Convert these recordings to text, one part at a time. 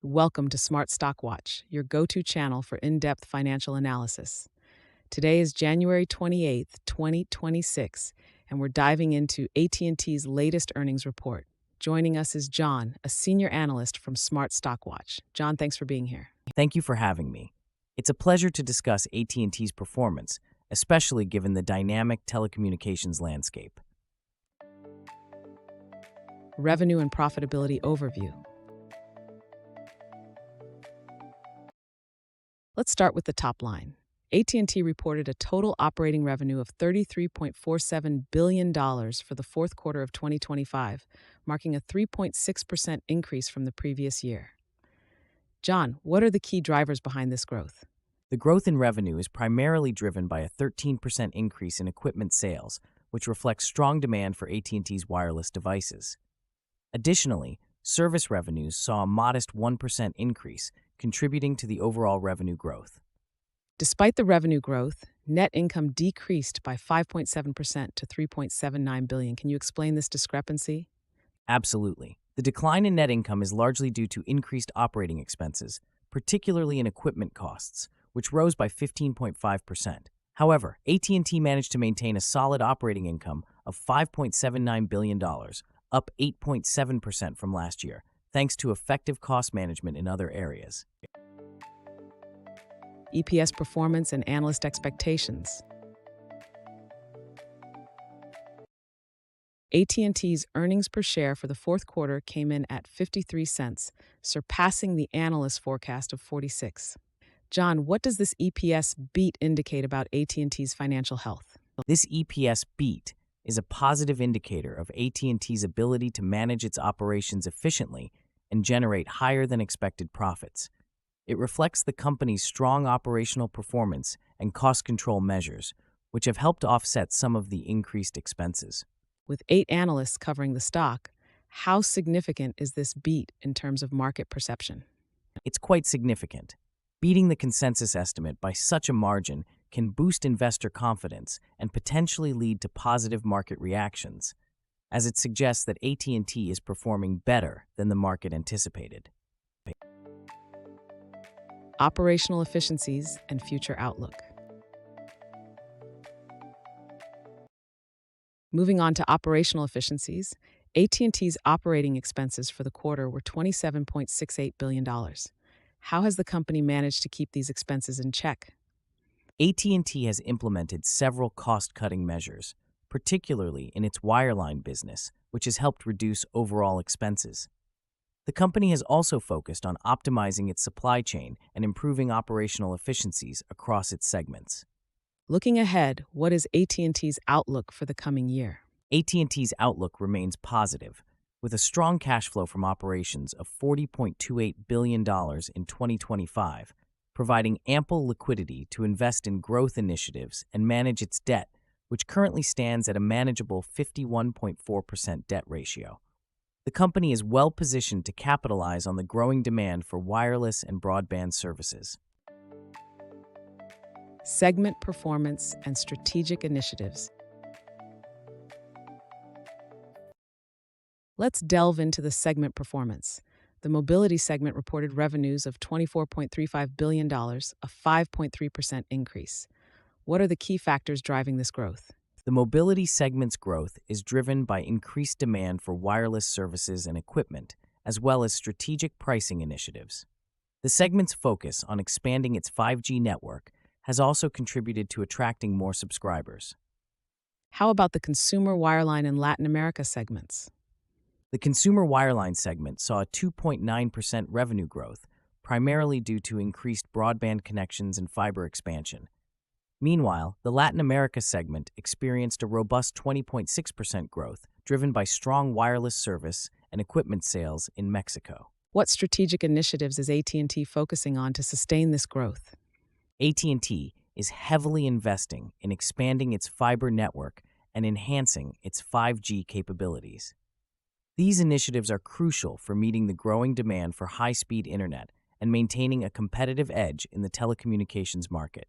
Welcome to Smart Stock Watch, your go-to channel for in-depth financial analysis. Today is January 28th, 2026, and we're diving into AT&T's latest earnings report. Joining us is John, a senior analyst from Smart Stock Watch. John, thanks for being here. Thank you for having me. It's a pleasure to discuss AT&T's performance, especially given the dynamic telecommunications landscape. Revenue and profitability overview. Let's start with the top line. AT&T reported a total operating revenue of $33.47 billion for the fourth quarter of 2025, marking a 3.6% increase from the previous year. John, what are the key drivers behind this growth? The growth in revenue is primarily driven by a 13% increase in equipment sales, which reflects strong demand for AT&T's wireless devices. Additionally, service revenues saw a modest 1% increase, contributing to the overall revenue growth. Despite the revenue growth, net income decreased by 5.7% to $3.79 billion. Can you explain this discrepancy? Absolutely. The decline in net income is largely due to increased operating expenses, particularly in equipment costs, which rose by 15.5%. However, AT&T managed to maintain a solid operating income of $5.79 billion, up 8.7% from last year, thanks to effective cost management in other areas. EPS performance and analyst expectations. AT&T's earnings per share for the fourth quarter came in at 53 cents, surpassing the analyst forecast of 46. John, what does this EPS beat indicate about AT&T's financial health? This EPS beat is a positive indicator of AT&T's ability to manage its operations efficiently and generate higher than expected profits. It reflects the company's strong operational performance and cost control measures, which have helped offset some of the increased expenses. With 8 analysts covering the stock, how significant is this beat in terms of market perception? It's quite significant. Beating the consensus estimate by such a margin can boost investor confidence and potentially lead to positive market reactions, as it suggests that AT&T is performing better than the market anticipated. Operational efficiencies and future outlook. Moving on to operational efficiencies, AT&T's operating expenses for the quarter were $27.68 billion. How has the company managed to keep these expenses in check? AT&T has implemented several cost-cutting measures, particularly in its wireline business, which has helped reduce overall expenses. The company has also focused on optimizing its supply chain and improving operational efficiencies across its segments. Looking ahead, what is AT&T's outlook for the coming year? AT&T's outlook remains positive, with a strong cash flow from operations of $40.28 billion in 2025, providing ample liquidity to invest in growth initiatives and manage its debt, which currently stands at a manageable 51.4% debt ratio. The company is well positioned to capitalize on the growing demand for wireless and broadband services. Segment performance and strategic initiatives. Let's delve into the segment performance. The mobility segment reported revenues of $24.35 billion, a 5.3% increase. What are the key factors driving this growth? The mobility segment's growth is driven by increased demand for wireless services and equipment, as well as strategic pricing initiatives. The segment's focus on expanding its 5G network has also contributed to attracting more subscribers. How about the consumer wireline and Latin America segments? The consumer wireline segment saw a 2.9% revenue growth, primarily due to increased broadband connections and fiber expansion. Meanwhile, the Latin America segment experienced a robust 20.6% growth, driven by strong wireless service and equipment sales in Mexico. What strategic initiatives is AT&T focusing on to sustain this growth? AT&T is heavily investing in expanding its fiber network and enhancing its 5G capabilities. These initiatives are crucial for meeting the growing demand for high-speed internet and maintaining a competitive edge in the telecommunications market.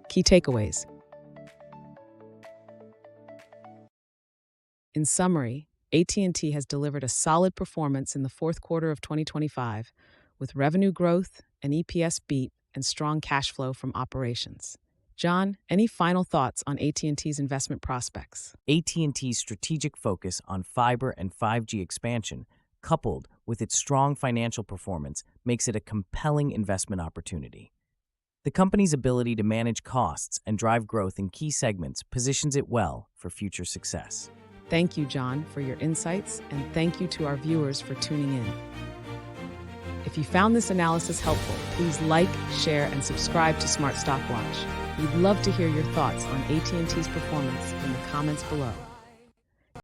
Key takeaways. In summary, AT&T has delivered a solid performance in the fourth quarter of 2025, with revenue growth, an EPS beat, and strong cash flow from operations. John, any final thoughts on AT&T's investment prospects? AT&T's strategic focus on fiber and 5G expansion, coupled with its strong financial performance, makes it a compelling investment opportunity. The company's ability to manage costs and drive growth in key segments positions it well for future success. Thank you, John, for your insights, and thank you to our viewers for tuning in. If you found this analysis helpful, please like, share, and subscribe to Smart Stock Watch. We'd love to hear your thoughts on AT&T's performance in the comments below.